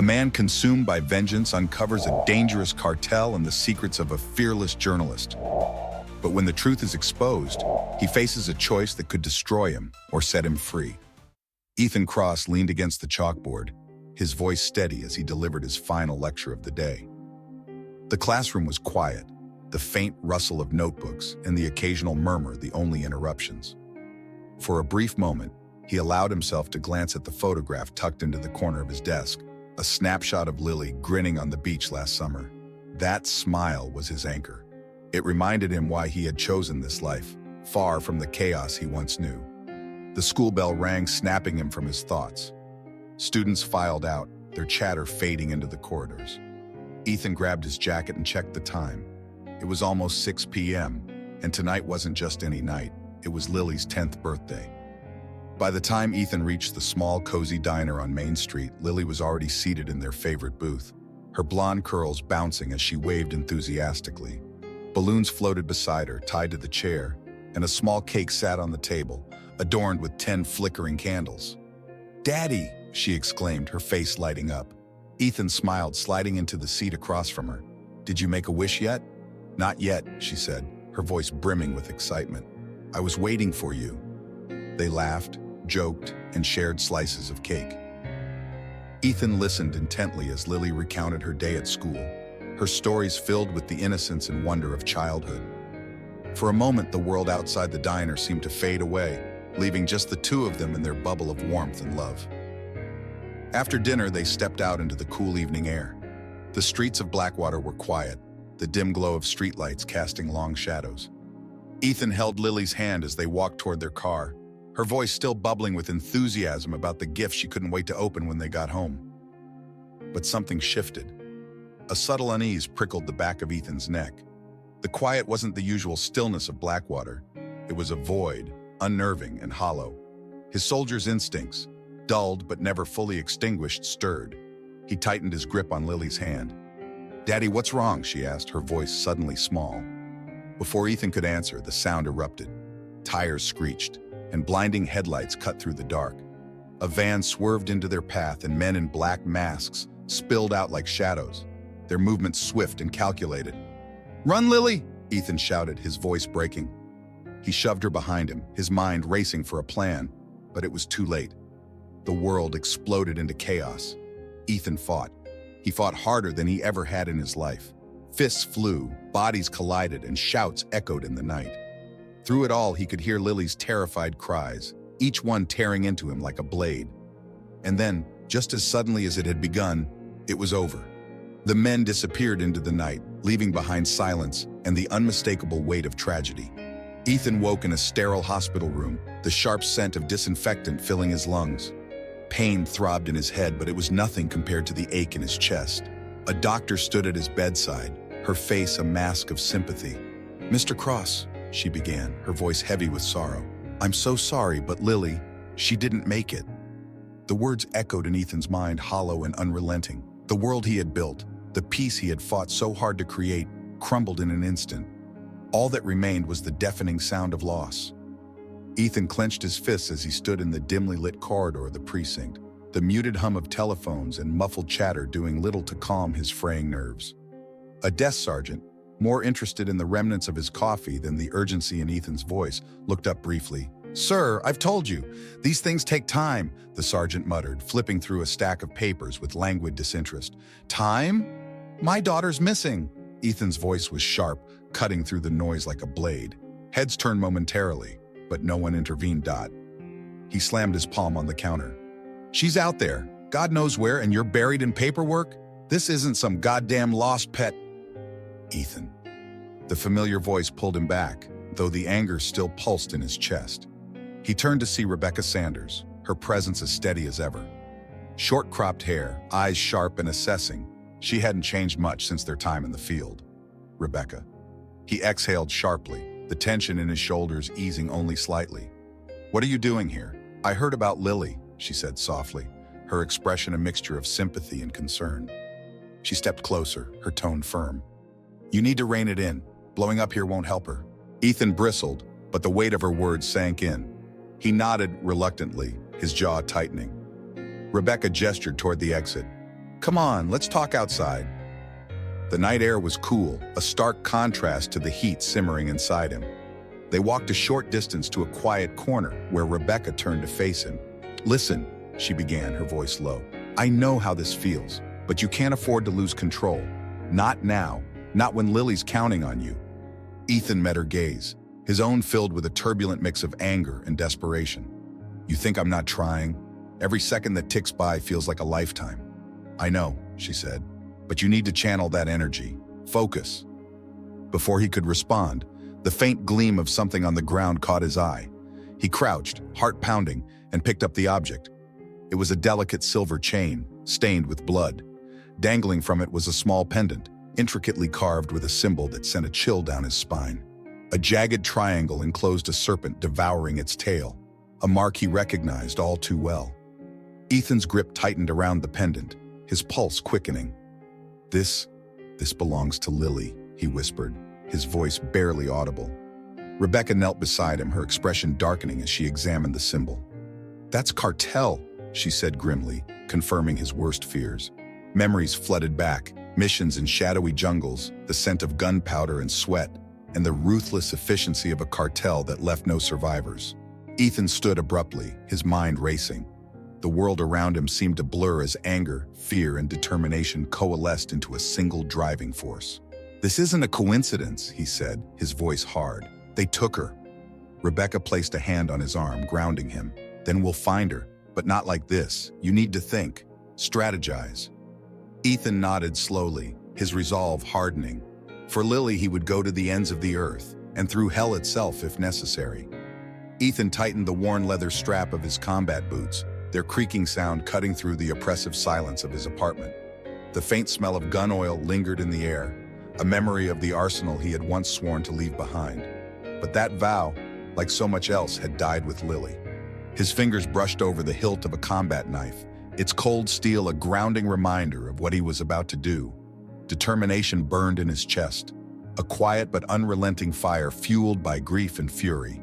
A man consumed by vengeance uncovers a dangerous cartel and the secrets of a fearless journalist. But when the truth is exposed, he faces a choice that could destroy him or set him free. Ethan Cross leaned against the chalkboard, his voice steady as he delivered his final lecture of the day. The classroom was quiet, the faint rustle of notebooks and the occasional murmur the only interruptions. For a brief moment, he allowed himself to glance at the photograph tucked into the corner of his desk, a snapshot of Lily grinning on the beach last summer. That smile was his anchor. It reminded him why he had chosen this life, far from the chaos he once knew. The school bell rang, snapping him from his thoughts. Students filed out, their chatter fading into the corridors. Ethan grabbed his jacket and checked the time. It was almost 6 p.m., and tonight wasn't just any night, it was Lily's 10th birthday. By the time Ethan reached the small, cozy diner on Main Street, Lily was already seated in their favorite booth, her blonde curls bouncing as she waved enthusiastically. Balloons floated beside her, tied to the chair, and a small cake sat on the table, adorned with 10 flickering candles. "Daddy!" she exclaimed, her face lighting up. Ethan smiled, sliding into the seat across from her. "Did you make a wish yet?" "Not yet," she said, her voice brimming with excitement. "I was waiting for you." They laughed, joked, and shared slices of cake. Ethan listened intently as Lily recounted her day at school, her stories filled with the innocence and wonder of childhood. For a moment, the world outside the diner seemed to fade away, leaving just the two of them in their bubble of warmth and love. After dinner, they stepped out into the cool evening air. The streets of Blackwater were quiet, the dim glow of streetlights casting long shadows. Ethan held Lily's hand as they walked toward their car, her voice still bubbling with enthusiasm about the gift she couldn't wait to open when they got home. But something shifted. A subtle unease prickled the back of Ethan's neck. The quiet wasn't the usual stillness of Blackwater. It was a void, unnerving and hollow. His soldier's instincts, dulled but never fully extinguished, stirred. He tightened his grip on Lily's hand. "Daddy, what's wrong?" she asked, her voice suddenly small. Before Ethan could answer, the sound erupted. Tires screeched, and blinding headlights cut through the dark. A van swerved into their path, and men in black masks spilled out like shadows, their movements swift and calculated. "Run, Lily!" Ethan shouted, his voice breaking. He shoved her behind him, his mind racing for a plan, but it was too late. The world exploded into chaos. Ethan fought. He fought harder than he ever had in his life. Fists flew, bodies collided, and shouts echoed in the night. Through it all, he could hear Lily's terrified cries, each one tearing into him like a blade. And then, just as suddenly as it had begun, it was over. The men disappeared into the night, leaving behind silence and the unmistakable weight of tragedy. Ethan woke in a sterile hospital room, the sharp scent of disinfectant filling his lungs. Pain throbbed in his head, but it was nothing compared to the ache in his chest. A doctor stood at his bedside, her face a mask of sympathy. "Mr. Cross," she began, her voice heavy with sorrow. "I'm so sorry, but Lily, she didn't make it." The words echoed in Ethan's mind, hollow and unrelenting. The world he had built, the peace he had fought so hard to create, crumbled in an instant. All that remained was the deafening sound of loss. Ethan clenched his fists as he stood in the dimly lit corridor of the precinct, the muted hum of telephones and muffled chatter doing little to calm his fraying nerves. A desk sergeant, more interested in the remnants of his coffee than the urgency in Ethan's voice, looked up briefly. "Sir, I've told you, these things take time," the sergeant muttered, flipping through a stack of papers with languid disinterest. "Time? My daughter's missing." Ethan's voice was sharp, cutting through the noise like a blade. Heads turned momentarily, but no one intervened. He slammed his palm on the counter. "She's out there, God knows where, and you're buried in paperwork? This isn't some goddamn lost pet." "Ethan." The familiar voice pulled him back, though the anger still pulsed in his chest. He turned to see Rebecca Sanders, her presence as steady as ever. Short-cropped hair, eyes sharp and assessing. She hadn't changed much since their time in the field. "Rebecca." He exhaled sharply, the tension in his shoulders easing only slightly. "What are you doing here?" "I heard about Lily," she said softly, her expression a mixture of sympathy and concern. She stepped closer, her tone firm. "You need to rein it in. Blowing up here won't help her." Ethan bristled, but the weight of her words sank in. He nodded reluctantly, his jaw tightening. Rebecca gestured toward the exit. Come on, let's talk outside. The night air was cool, a stark contrast to the heat simmering inside him. They walked a short distance to a quiet corner where Rebecca turned to face him. Listen, she began, her voice low. I know how this feels, but you can't afford to lose control. Not now, not when Lily's counting on you. Ethan met her gaze, his own filled with a turbulent mix of anger and desperation. You think I'm not trying? Every second that ticks by feels like a lifetime. I know, she said, but you need to channel that energy. Focus. Before he could respond, the faint gleam of something on the ground caught his eye. He crouched, heart pounding, and picked up the object. It was a delicate silver chain, stained with blood. Dangling from it was a small pendant, intricately carved with a symbol that sent a chill down his spine. A jagged triangle enclosed a serpent devouring its tail, a mark he recognized all too well. Ethan's grip tightened around the pendant, his pulse quickening. This belongs to Lily, he whispered, his voice barely audible. Rebecca knelt beside him, her expression darkening as she examined the symbol. That's cartel, she said grimly, confirming his worst fears. Memories flooded back, missions in shadowy jungles, the scent of gunpowder and sweat, and the ruthless efficiency of a cartel that left no survivors. Ethan stood abruptly, his mind racing. The world around him seemed to blur as anger, fear, and determination coalesced into a single driving force. This isn't a coincidence, he said, his voice hard. They took her. Rebecca placed a hand on his arm, grounding him. Then we'll find her, but not like this. You need to think, strategize. Ethan nodded slowly, his resolve hardening. For Lily, he would go to the ends of the earth, and through hell itself if necessary. Ethan tightened the worn leather strap of his combat boots, their creaking sound cutting through the oppressive silence of his apartment. The faint smell of gun oil lingered in the air, a memory of the arsenal he had once sworn to leave behind. But that vow, like so much else, had died with Lily. His fingers brushed over the hilt of a combat knife, its cold steel a grounding reminder of what he was about to do. Determination burned in his chest, a quiet but unrelenting fire fueled by grief and fury.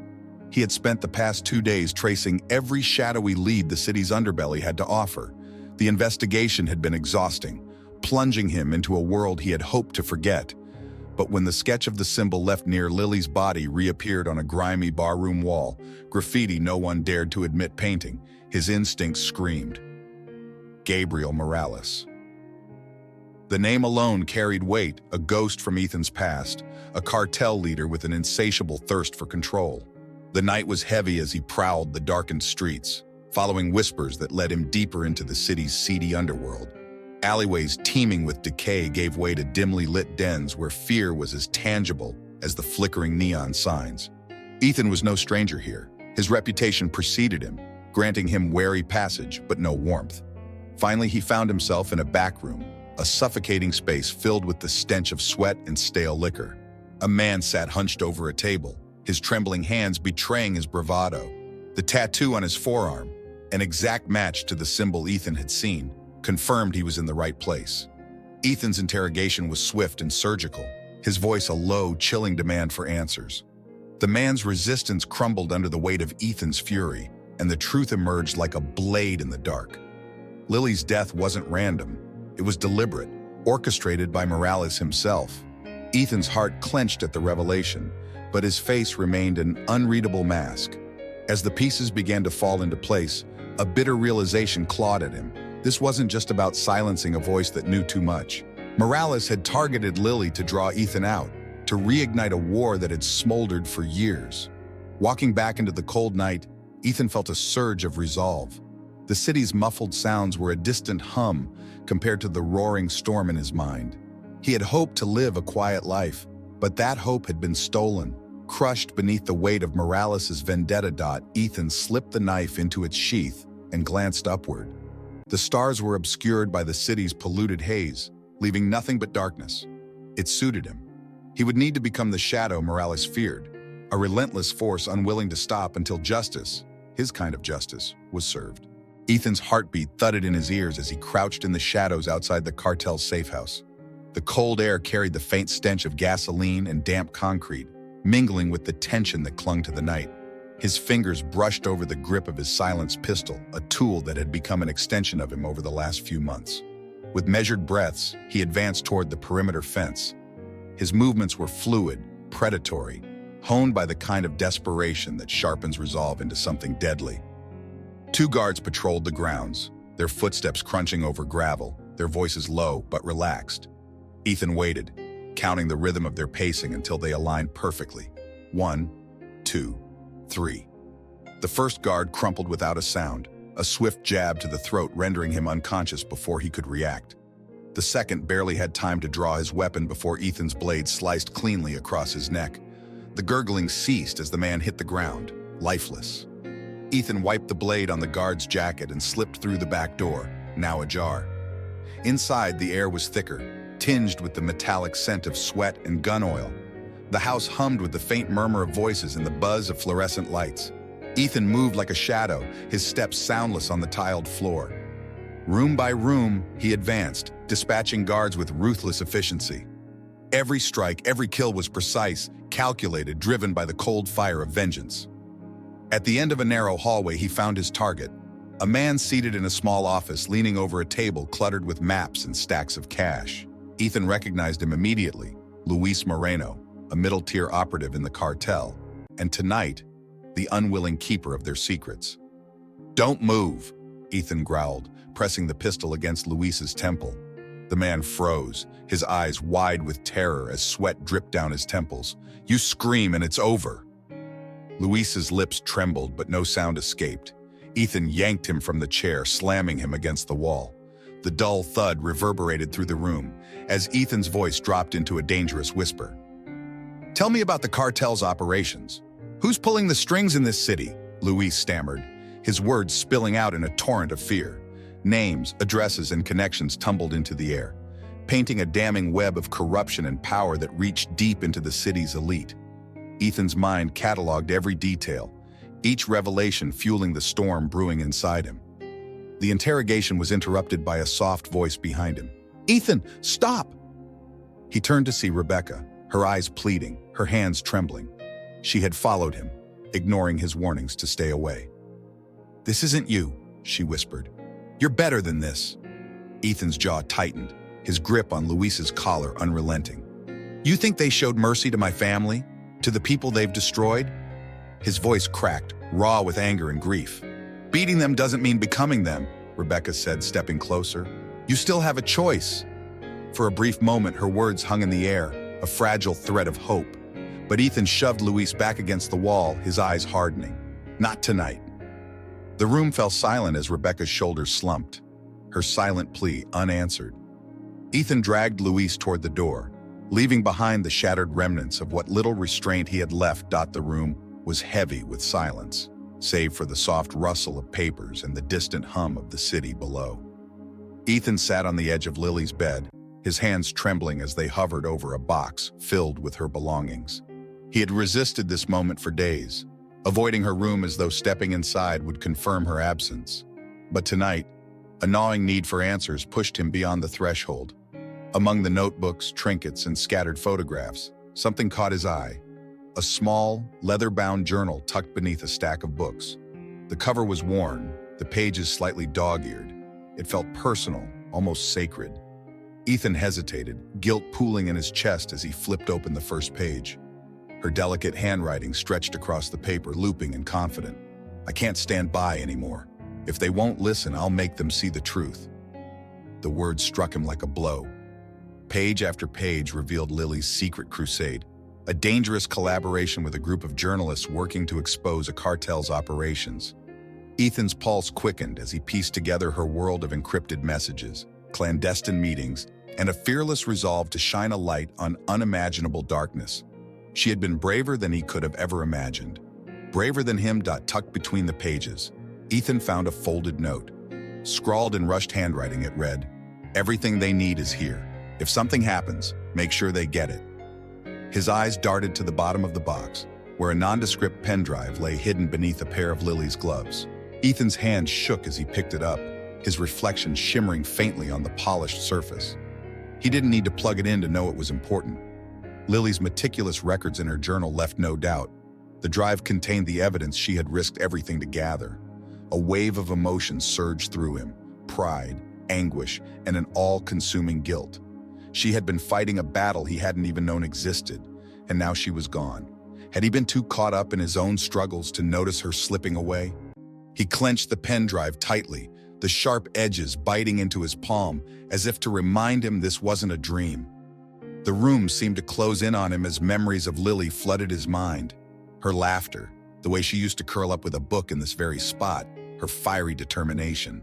He had spent the past 2 days tracing every shadowy lead the city's underbelly had to offer. The investigation had been exhausting, plunging him into a world he had hoped to forget. But when the sketch of the symbol left near Lily's body reappeared on a grimy barroom wall, graffiti no one dared to admit painting, his instincts screamed. Gabriel Morales. The name alone carried weight, a ghost from Ethan's past, a cartel leader with an insatiable thirst for control. The night was heavy as he prowled the darkened streets, following whispers that led him deeper into the city's seedy underworld. Alleyways teeming with decay gave way to dimly lit dens where fear was as tangible as the flickering neon signs. Ethan was no stranger here. His reputation preceded him, granting him wary passage but no warmth. Finally, he found himself in a back room, a suffocating space filled with the stench of sweat and stale liquor. A man sat hunched over a table, his trembling hands betraying his bravado. The tattoo on his forearm, an exact match to the symbol Ethan had seen, confirmed he was in the right place. Ethan's interrogation was swift and surgical, his voice a low, chilling demand for answers. The man's resistance crumbled under the weight of Ethan's fury, and the truth emerged like a blade in the dark. Lily's death wasn't random. It was deliberate, orchestrated by Morales himself. Ethan's heart clenched at the revelation, but his face remained an unreadable mask. As the pieces began to fall into place, a bitter realization clawed at him. This wasn't just about silencing a voice that knew too much. Morales had targeted Lily to draw Ethan out, to reignite a war that had smoldered for years. Walking back into the cold night, Ethan felt a surge of resolve. The city's muffled sounds were a distant hum compared to the roaring storm in his mind. He had hoped to live a quiet life, but that hope had been stolen. Crushed beneath the weight of Morales' vendetta. Ethan slipped the knife into its sheath and glanced upward. The stars were obscured by the city's polluted haze, leaving nothing but darkness. It suited him. He would need to become the shadow Morales feared, a relentless force unwilling to stop until justice, his kind of justice, was served. Ethan's heartbeat thudded in his ears as he crouched in the shadows outside the cartel's safe house. The cold air carried the faint stench of gasoline and damp concrete, mingling with the tension that clung to the night. His fingers brushed over the grip of his silenced pistol, a tool that had become an extension of him over the last few months. With measured breaths, he advanced toward the perimeter fence. His movements were fluid, predatory, honed by the kind of desperation that sharpens resolve into something deadly. Two guards patrolled the grounds, their footsteps crunching over gravel, their voices low but relaxed. Ethan waited, counting the rhythm of their pacing until they aligned perfectly. 1, 2, 3. The first guard crumpled without a sound, a swift jab to the throat rendering him unconscious before he could react. The second barely had time to draw his weapon before Ethan's blade sliced cleanly across his neck. The gurgling ceased as the man hit the ground, lifeless. Ethan wiped the blade on the guard's jacket and slipped through the back door, now ajar. Inside, the air was thicker, tinged with the metallic scent of sweat and gun oil. The house hummed with the faint murmur of voices and the buzz of fluorescent lights. Ethan moved like a shadow, his steps soundless on the tiled floor. Room by room, he advanced, dispatching guards with ruthless efficiency. Every strike, every kill was precise, calculated, driven by the cold fire of vengeance. At the end of a narrow hallway, he found his target, a man seated in a small office leaning over a table cluttered with maps and stacks of cash. Ethan recognized him immediately, Luis Moreno, a middle-tier operative in the cartel, and tonight, the unwilling keeper of their secrets. "Don't move," Ethan growled, pressing the pistol against Luis's temple. The man froze, his eyes wide with terror as sweat dripped down his temples. "You scream and it's over." Luis's lips trembled, but no sound escaped. Ethan yanked him from the chair, slamming him against the wall. The dull thud reverberated through the room as Ethan's voice dropped into a dangerous whisper. "Tell me about the cartel's operations. Who's pulling the strings in this city?" Luis stammered, his words spilling out in a torrent of fear. Names, addresses, and connections tumbled into the air, painting a damning web of corruption and power that reached deep into the city's elite. Ethan's mind cataloged every detail, each revelation fueling the storm brewing inside him. The interrogation was interrupted by a soft voice behind him. "Ethan, stop!" He turned to see Rebecca, her eyes pleading, her hands trembling. She had followed him, ignoring his warnings to stay away. "This isn't you," she whispered. "You're better than this." Ethan's jaw tightened, his grip on Luis's collar unrelenting. "You think they showed mercy to my family? To the people they've destroyed?" His voice cracked, raw with anger and grief. "Beating them doesn't mean becoming them," Rebecca said, stepping closer. "You still have a choice." For a brief moment, her words hung in the air, a fragile thread of hope. But Ethan shoved Luis back against the wall, his eyes hardening. "Not tonight." The room fell silent as Rebecca's shoulders slumped, her silent plea unanswered. Ethan dragged Luis toward the door, leaving behind the shattered remnants of what little restraint he had left. The room was heavy with silence, save for the soft rustle of papers and the distant hum of the city below. Ethan sat on the edge of Lily's bed, his hands trembling as they hovered over a box filled with her belongings. He had resisted this moment for days, avoiding her room as though stepping inside would confirm her absence. But tonight, a gnawing need for answers pushed him beyond the threshold. Among the notebooks, trinkets, and scattered photographs, something caught his eye. A small, leather-bound journal tucked beneath a stack of books. The cover was worn, the pages slightly dog-eared. It felt personal, almost sacred. Ethan hesitated, guilt pooling in his chest as he flipped open the first page. Her delicate handwriting stretched across the paper, looping and confident. "I can't stand by anymore. If they won't listen, I'll make them see the truth." The words struck him like a blow. Page after page revealed Lily's secret crusade, a dangerous collaboration with a group of journalists working to expose a cartel's operations. Ethan's pulse quickened as he pieced together her world of encrypted messages, clandestine meetings, and a fearless resolve to shine a light on unimaginable darkness. She had been braver than he could have ever imagined. Braver than him. Tucked between the pages, Ethan found a folded note. Scrawled in rushed handwriting, it read, "Everything they need is here. If something happens, make sure they get it." His eyes darted to the bottom of the box, where a nondescript pen drive lay hidden beneath a pair of Lily's gloves. Ethan's hand shook as he picked it up, his reflection shimmering faintly on the polished surface. He didn't need to plug it in to know it was important. Lily's meticulous records in her journal left no doubt. The drive contained the evidence she had risked everything to gather. A wave of emotion surged through him: pride, anguish, and an all-consuming guilt. She had been fighting a battle he hadn't even known existed, and now she was gone. Had he been too caught up in his own struggles to notice her slipping away? He clenched the pen drive tightly, the sharp edges biting into his palm, as if to remind him this wasn't a dream. The room seemed to close in on him as memories of Lily flooded his mind. Her laughter, the way she used to curl up with a book in this very spot, her fiery determination.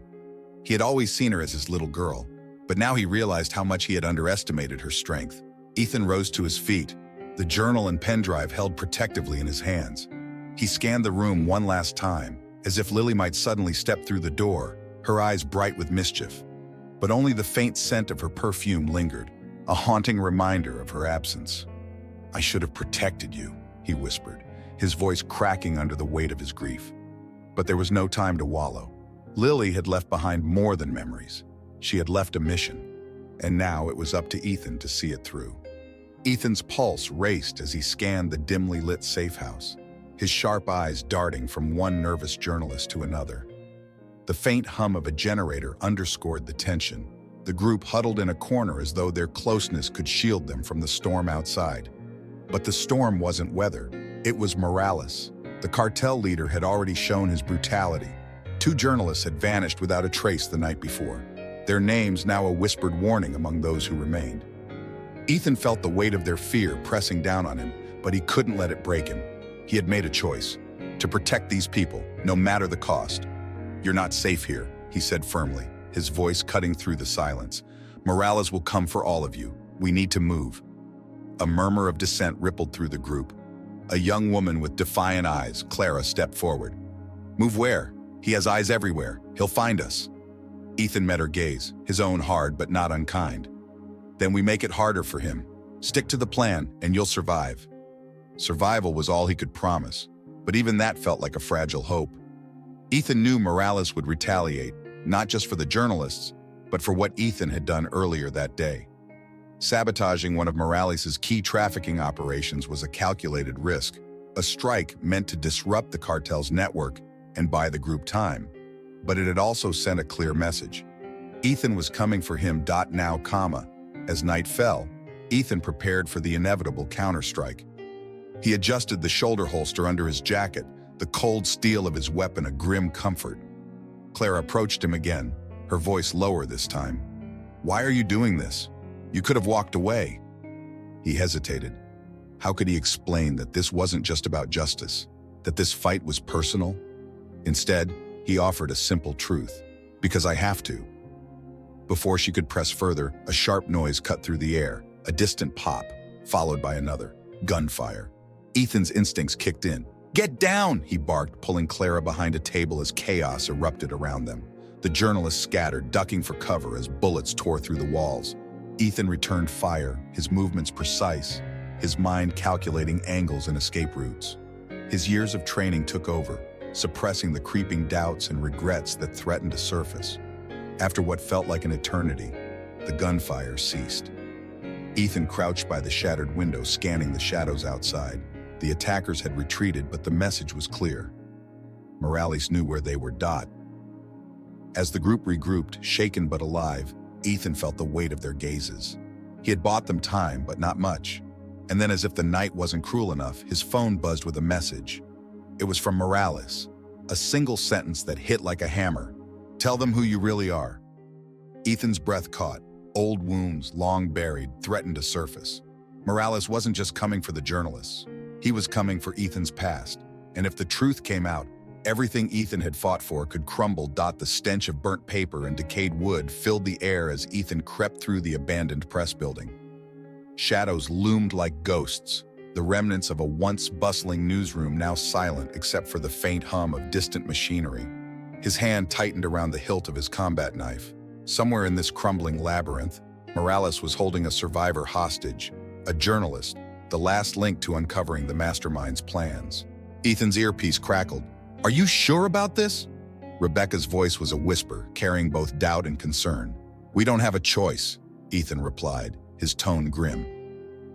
He had always seen her as his little girl, but now he realized how much he had underestimated her strength. Ethan rose to his feet, the journal and pen drive held protectively in his hands. He scanned the room one last time, as if Lily might suddenly step through the door, her eyes bright with mischief. But only the faint scent of her perfume lingered, a haunting reminder of her absence. "I should have protected you," he whispered, his voice cracking under the weight of his grief. But there was no time to wallow. Lily had left behind more than memories. She had left a mission, and now it was up to Ethan to see it through. Ethan's pulse raced as he scanned the dimly lit safe house, his sharp eyes darting from one nervous journalist to another. The faint hum of a generator underscored the tension. The group huddled in a corner as though their closeness could shield them from the storm outside. But the storm wasn't weather. It was Morales. The cartel leader had already shown his brutality. 2 journalists had vanished without a trace the night before, their names now a whispered warning among those who remained. Ethan felt the weight of their fear pressing down on him, but he couldn't let it break him. He had made a choice, to protect these people, no matter the cost. "You're not safe here," he said firmly, his voice cutting through the silence. "Morales will come for all of you. We need to move." A murmur of dissent rippled through the group. A young woman with defiant eyes, Clara, stepped forward. "Move where? He has eyes everywhere. He'll find us." Ethan met her gaze, his own hard but not unkind. "Then we make it harder for him. Stick to the plan, and you'll survive." Survival was all he could promise, but even that felt like a fragile hope. Ethan knew Morales would retaliate, not just for the journalists, but for what Ethan had done earlier that day. Sabotaging one of Morales' key trafficking operations was a calculated risk, a strike meant to disrupt the cartel's network and buy the group time. But it had also sent a clear message. Ethan was coming for him. Now, as night fell, Ethan prepared for the inevitable counterstrike. He adjusted the shoulder holster under his jacket, the cold steel of his weapon a grim comfort. Clara approached him again, her voice lower this time. "Why are you doing this? You could have walked away." He hesitated. How could he explain that this wasn't just about justice, that this fight was personal? Instead, he offered a simple truth. "Because I have to." Before she could press further, a sharp noise cut through the air, a distant pop, followed by another. Gunfire. Ethan's instincts kicked in. "Get down!" he barked, pulling Clara behind a table as chaos erupted around them. The journalists scattered, ducking for cover as bullets tore through the walls. Ethan returned fire, his movements precise, his mind calculating angles and escape routes. His years of training took over, suppressing the creeping doubts and regrets that threatened to surface. After what felt like an eternity, the gunfire ceased. Ethan crouched by the shattered window, scanning the shadows outside. The attackers had retreated, but the message was clear. Morales knew where they were. As the group regrouped, shaken but alive, Ethan felt the weight of their gazes. He had bought them time, but not much. And then, as if the night wasn't cruel enough, his phone buzzed with a message. It was from Morales, a single sentence that hit like a hammer. "Tell them who you really are." Ethan's breath caught. Old wounds, long buried, threatened to surface. Morales wasn't just coming for the journalists. He was coming for Ethan's past. And if the truth came out, everything Ethan had fought for could crumble. The stench of burnt paper and decayed wood filled the air as Ethan crept through the abandoned press building. Shadows loomed like ghosts, the remnants of a once bustling newsroom now silent except for the faint hum of distant machinery. His hand tightened around the hilt of his combat knife. Somewhere in this crumbling labyrinth, Morales was holding a survivor hostage, a journalist, the last link to uncovering the mastermind's plans. Ethan's earpiece crackled. "Are you sure about this?" Rebecca's voice was a whisper, carrying both doubt and concern. "We don't have a choice," Ethan replied, his tone grim.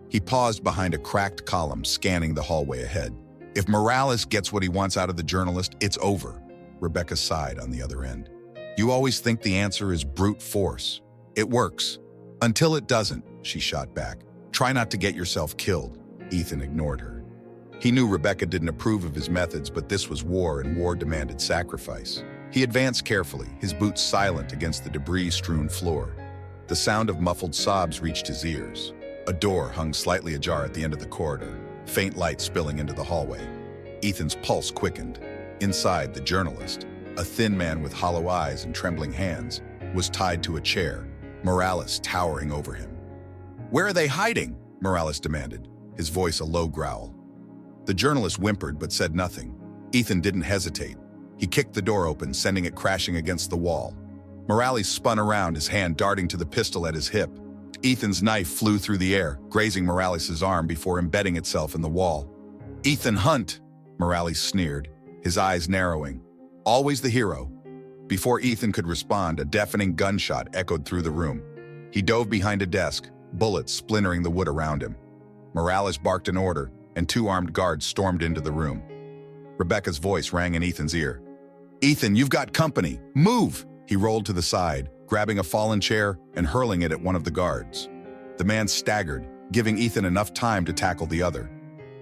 He paused behind a cracked column, scanning the hallway ahead. "If Morales gets what he wants out of the journalist, it's over." Rebecca sighed on the other end. You always think the answer is brute force. It works. Until it doesn't, she shot back. Try not to get yourself killed. Ethan ignored her. He knew Rebecca didn't approve of his methods, but this was war, and war demanded sacrifice. He advanced carefully, his boots silent against the debris-strewn floor. The sound of muffled sobs reached his ears. A door hung slightly ajar at the end of the corridor, faint light spilling into the hallway. Ethan's pulse quickened. Inside, the journalist, a thin man with hollow eyes and trembling hands, was tied to a chair, Morales towering over him. "Where are they hiding?" Morales demanded, his voice a low growl. The journalist whimpered but said nothing. Ethan didn't hesitate. He kicked the door open, sending it crashing against the wall. Morales spun around, his hand darting to the pistol at his hip. Ethan's knife flew through the air, grazing Morales' arm before embedding itself in the wall. "Ethan Hunt," Morales sneered, his eyes narrowing. Always the hero. Before Ethan could respond, a deafening gunshot echoed through the room. He dove behind a desk, bullets splintering the wood around him. Morales barked an order, and 2 armed guards stormed into the room. Rebecca's voice rang in Ethan's ear. "Ethan, you've got company. Move!" He rolled to the side, grabbing a fallen chair and hurling it at one of the guards. The man staggered, giving Ethan enough time to tackle the other.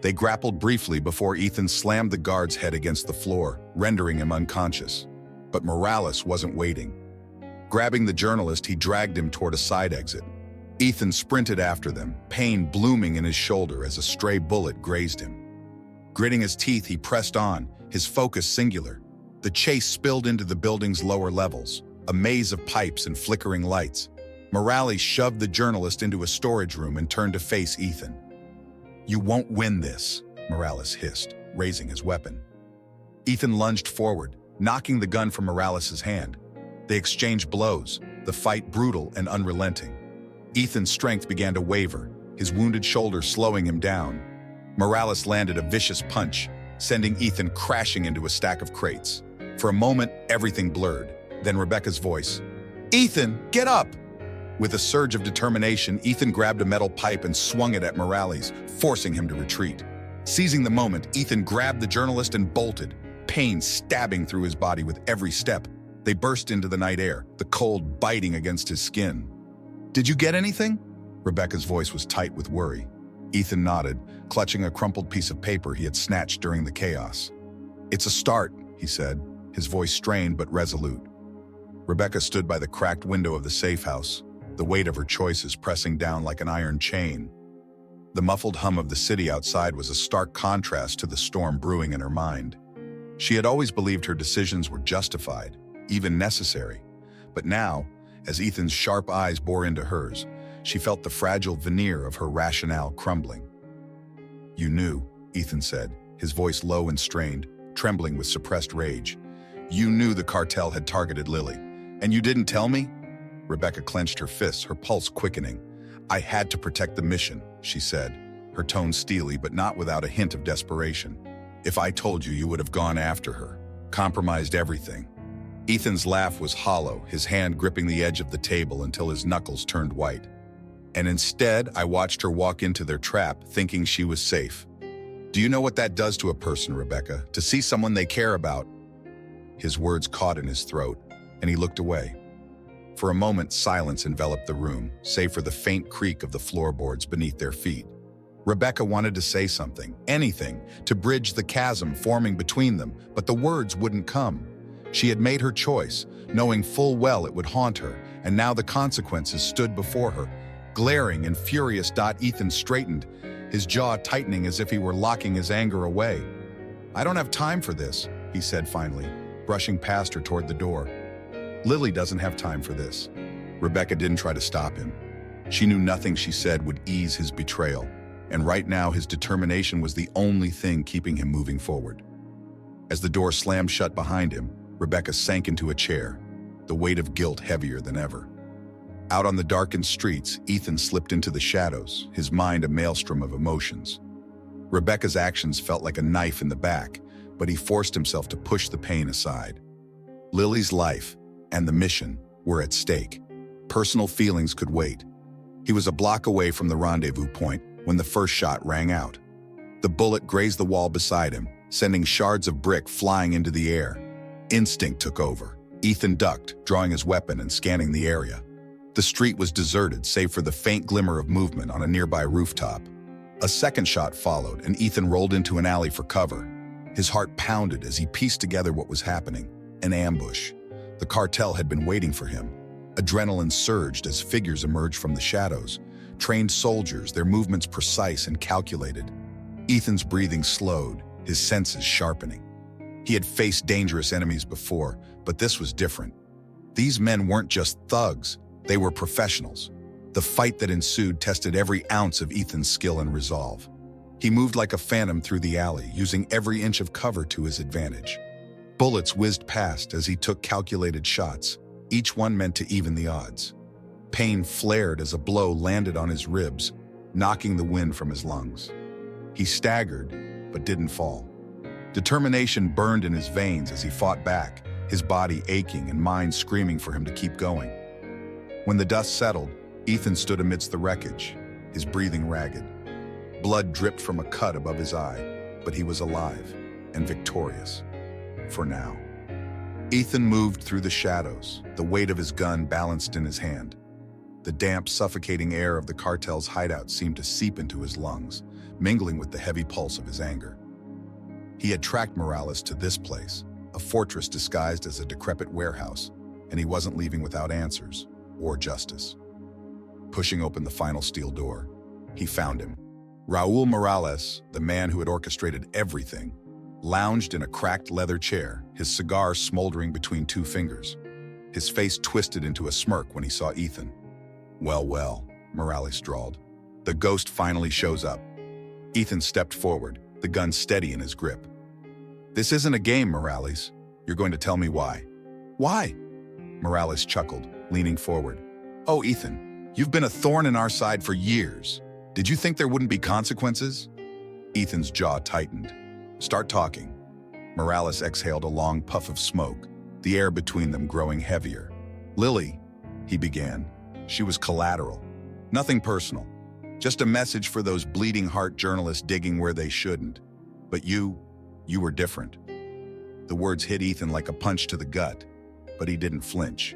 They grappled briefly before Ethan slammed the guard's head against the floor, rendering him unconscious. But Morales wasn't waiting. Grabbing the journalist, he dragged him toward a side exit. Ethan sprinted after them, pain blooming in his shoulder as a stray bullet grazed him. Gritting his teeth, he pressed on, his focus singular. The chase spilled into the building's lower levels, a maze of pipes and flickering lights. Morales shoved the journalist into a storage room and turned to face Ethan. "You won't win this," Morales hissed, raising his weapon. Ethan lunged forward, knocking the gun from Morales' hand. They exchanged blows, the fight brutal and unrelenting. Ethan's strength began to waver, his wounded shoulder slowing him down. Morales landed a vicious punch, sending Ethan crashing into a stack of crates. For a moment, everything blurred. Then Rebecca's voice, "Ethan, get up!" With a surge of determination, Ethan grabbed a metal pipe and swung it at Morales, forcing him to retreat. Seizing the moment, Ethan grabbed the journalist and bolted, pain stabbing through his body with every step. They burst into the night air, the cold biting against his skin. "Did you get anything?" Rebecca's voice was tight with worry. Ethan nodded, clutching a crumpled piece of paper he had snatched during the chaos. "It's a start," he said, his voice strained but resolute. Rebecca stood by the cracked window of the safe house, the weight of her choices pressing down like an iron chain. The muffled hum of the city outside was a stark contrast to the storm brewing in her mind. She had always believed her decisions were justified, even necessary. But now, as Ethan's sharp eyes bore into hers, she felt the fragile veneer of her rationale crumbling. "You knew," Ethan said, his voice low and strained, trembling with suppressed rage. "You knew the cartel had targeted Lily, and you didn't tell me?" Rebecca clenched her fists, her pulse quickening. "I had to protect the mission," she said, her tone steely but not without a hint of desperation. "If I told you, you would have gone after her, compromised everything." Ethan's laugh was hollow, his hand gripping the edge of the table until his knuckles turned white. "And instead, I watched her walk into their trap, thinking she was safe. Do you know what that does to a person, Rebecca, to see someone they care about?" His words caught in his throat, and he looked away. For a moment, silence enveloped the room, save for the faint creak of the floorboards beneath their feet. Rebecca wanted to say something, anything, to bridge the chasm forming between them, but the words wouldn't come. She had made her choice, knowing full well it would haunt her, and now the consequences stood before her. Glaring and furious, Ethan straightened, his jaw tightening as if he were locking his anger away. "I don't have time for this," he said finally, brushing past her toward the door. "Lily doesn't have time for this." Rebecca didn't try to stop him. She knew nothing she said would ease his betrayal, and right now his determination was the only thing keeping him moving forward. As the door slammed shut behind him, Rebecca sank into a chair, the weight of guilt heavier than ever. Out on the darkened streets, Ethan slipped into the shadows, his mind a maelstrom of emotions. Rebecca's actions felt like a knife in the back, but he forced himself to push the pain aside. Lily's life and the mission were at stake. Personal feelings could wait. He was a block away from the rendezvous point when the first shot rang out. The bullet grazed the wall beside him, sending shards of brick flying into the air. Instinct took over. Ethan ducked, drawing his weapon and scanning the area. The street was deserted, save for the faint glimmer of movement on a nearby rooftop. A second shot followed, and Ethan rolled into an alley for cover. His heart pounded as he pieced together what was happening. An ambush. The cartel had been waiting for him. Adrenaline surged as figures emerged from the shadows. Trained soldiers, their movements precise and calculated. Ethan's breathing slowed, his senses sharpening. He had faced dangerous enemies before, but this was different. These men weren't just thugs, they were professionals. The fight that ensued tested every ounce of Ethan's skill and resolve. He moved like a phantom through the alley, using every inch of cover to his advantage. Bullets whizzed past as he took calculated shots, each one meant to even the odds. Pain flared as a blow landed on his ribs, knocking the wind from his lungs. He staggered, but didn't fall. Determination burned in his veins as he fought back, his body aching and mind screaming for him to keep going. When the dust settled, Ethan stood amidst the wreckage, his breathing ragged. Blood dripped from a cut above his eye, but he was alive and victorious. For now. Ethan moved through the shadows, the weight of his gun balanced in his hand. The damp, suffocating air of the cartel's hideout seemed to seep into his lungs, mingling with the heavy pulse of his anger. He had tracked Morales to this place, a fortress disguised as a decrepit warehouse, and he wasn't leaving without answers or justice. Pushing open the final steel door, he found him. Raul Morales, the man who had orchestrated everything, lounged in a cracked leather chair, his cigar smoldering between two fingers. His face twisted into a smirk when he saw Ethan. "Well, well," Morales drawled. "The ghost finally shows up." Ethan stepped forward, the gun steady in his grip. "This isn't a game, Morales. You're going to tell me why." "Why?" Morales chuckled, leaning forward. "Oh, Ethan, you've been a thorn in our side for years. Did you think there wouldn't be consequences?" Ethan's jaw tightened. "Start talking." Morales exhaled a long puff of smoke, the air between them growing heavier. "Lily," he began. "She was collateral. Nothing personal. Just a message for those bleeding heart journalists digging where they shouldn't. But you were different." The words hit Ethan like a punch to the gut, but he didn't flinch.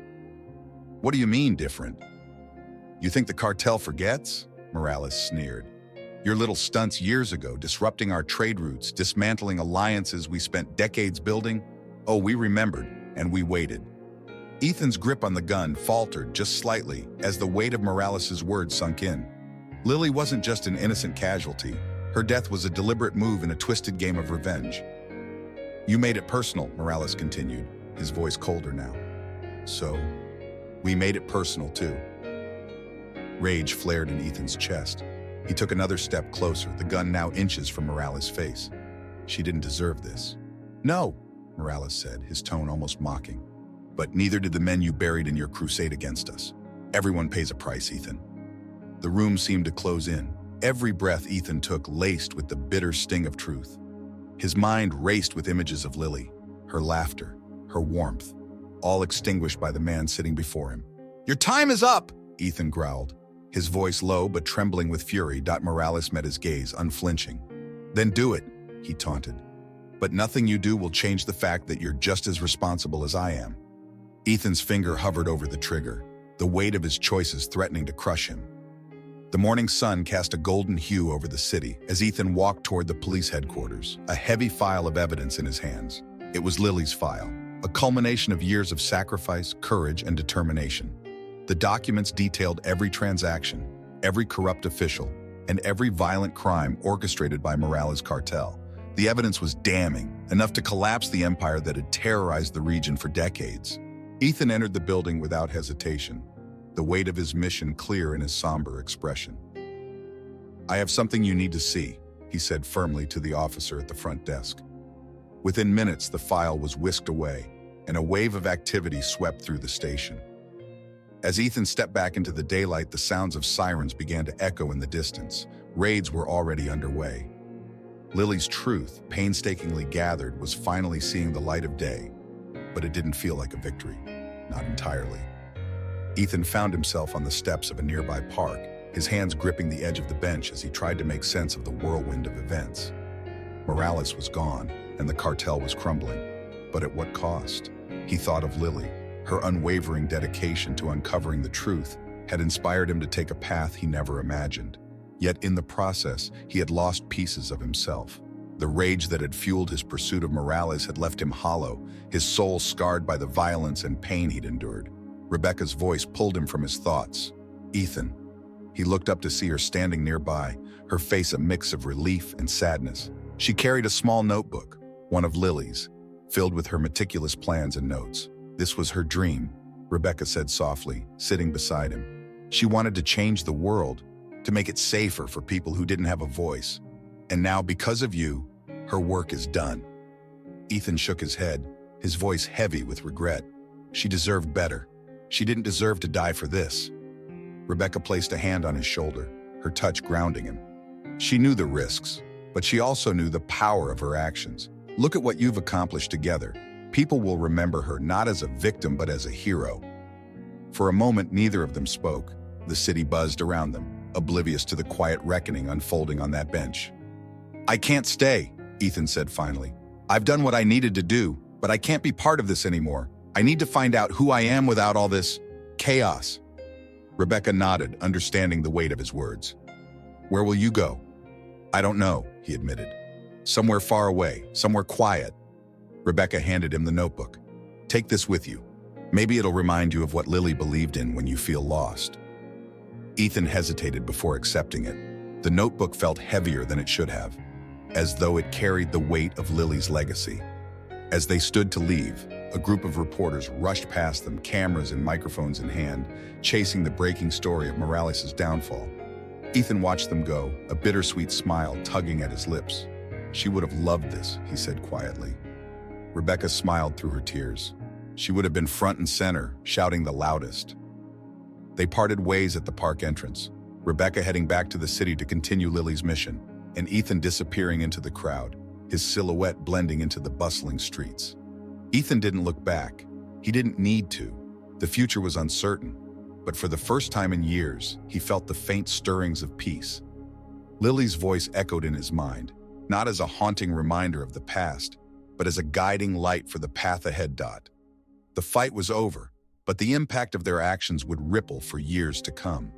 "What do you mean, different? You think the cartel forgets?" Morales sneered. "Your little stunts years ago, disrupting our trade routes, dismantling alliances we spent decades building? Oh, we remembered, and we waited." Ethan's grip on the gun faltered just slightly as the weight of Morales' words sunk in. Lily wasn't just an innocent casualty. Her death was a deliberate move in a twisted game of revenge. "You made it personal," Morales continued, his voice colder now. "So, we made it personal too." Rage flared in Ethan's chest. He took another step closer, the gun now inches from Morales' face. "She didn't deserve this." "No," Morales said, his tone almost mocking. "But neither did the men you buried in your crusade against us. Everyone pays a price, Ethan." The room seemed to close in, every breath Ethan took laced with the bitter sting of truth. His mind raced with images of Lily, her laughter, her warmth, all extinguished by the man sitting before him. "Your time is up," Ethan growled. His voice low but trembling with fury. Morales met his gaze, unflinching. "Then do it," he taunted. "But nothing you do will change the fact that you're just as responsible as I am." Ethan's finger hovered over the trigger, the weight of his choices threatening to crush him. The morning sun cast a golden hue over the city as Ethan walked toward the police headquarters, a heavy file of evidence in his hands. It was Lily's file, a culmination of years of sacrifice, courage, and determination. The documents detailed every transaction, every corrupt official, and every violent crime orchestrated by Morales' cartel. The evidence was damning, enough to collapse the empire that had terrorized the region for decades. Ethan entered the building without hesitation, the weight of his mission clear in his somber expression. "I have something you need to see," he said firmly to the officer at the front desk. Within minutes, the file was whisked away, and a wave of activity swept through the station. As Ethan stepped back into the daylight, the sounds of sirens began to echo in the distance. Raids were already underway. Lily's truth, painstakingly gathered, was finally seeing the light of day, but it didn't feel like a victory. Not entirely. Ethan found himself on the steps of a nearby park, his hands gripping the edge of the bench as he tried to make sense of the whirlwind of events. Morales was gone, and the cartel was crumbling. But at what cost? He thought of Lily. Her unwavering dedication to uncovering the truth had inspired him to take a path he never imagined. Yet in the process, he had lost pieces of himself. The rage that had fueled his pursuit of Morales had left him hollow, his soul scarred by the violence and pain he'd endured. Rebecca's voice pulled him from his thoughts. Ethan. He looked up to see her standing nearby, her face a mix of relief and sadness. She carried a small notebook, one of Lily's, filled with her meticulous plans and notes. This was her dream, Rebecca said softly, sitting beside him. She wanted to change the world, to make it safer for people who didn't have a voice. And now, because of you, her work is done. Ethan shook his head, his voice heavy with regret. She deserved better. She didn't deserve to die for this. Rebecca placed a hand on his shoulder, her touch grounding him. She knew the risks, but she also knew the power of her actions. Look at what you've accomplished together. People will remember her not as a victim, but as a hero. For a moment, neither of them spoke. The city buzzed around them, oblivious to the quiet reckoning unfolding on that bench. I can't stay, Ethan said finally. I've done what I needed to do, but I can't be part of this anymore. I need to find out who I am without all this chaos. Rebecca nodded, understanding the weight of his words. Where will you go? I don't know, he admitted. Somewhere far away, somewhere quiet. Rebecca handed him the notebook. Take this with you. Maybe it'll remind you of what Lily believed in when you feel lost. Ethan hesitated before accepting it. The notebook felt heavier than it should have, as though it carried the weight of Lily's legacy. As they stood to leave, a group of reporters rushed past them, cameras and microphones in hand, chasing the breaking story of Morales' downfall. Ethan watched them go, a bittersweet smile tugging at his lips. She would have loved this, he said quietly. Rebecca smiled through her tears. She would have been front and center, shouting the loudest. They parted ways at the park entrance, Rebecca heading back to the city to continue Lily's mission, and Ethan disappearing into the crowd, his silhouette blending into the bustling streets. Ethan didn't look back. He didn't need to. The future was uncertain, but for the first time in years, he felt the faint stirrings of peace. Lily's voice echoed in his mind, not as a haunting reminder of the past, but as a guiding light for the path ahead. The fight was over, but the impact of their actions would ripple for years to come.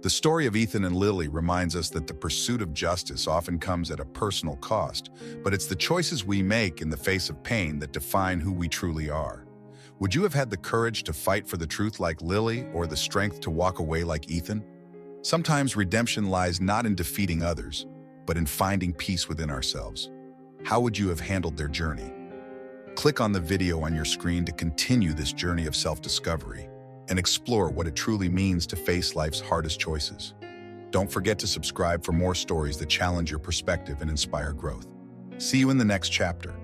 The story of Ethan and Lily reminds us that the pursuit of justice often comes at a personal cost, but it's the choices we make in the face of pain that define who we truly are. Would you have had the courage to fight for the truth like Lily, or the strength to walk away like Ethan? Sometimes redemption lies not in defeating others, but in finding peace within ourselves. How would you have handled their journey? Click on the video on your screen to continue this journey of self-discovery and explore what it truly means to face life's hardest choices. Don't forget to subscribe for more stories that challenge your perspective and inspire growth. See you in the next chapter.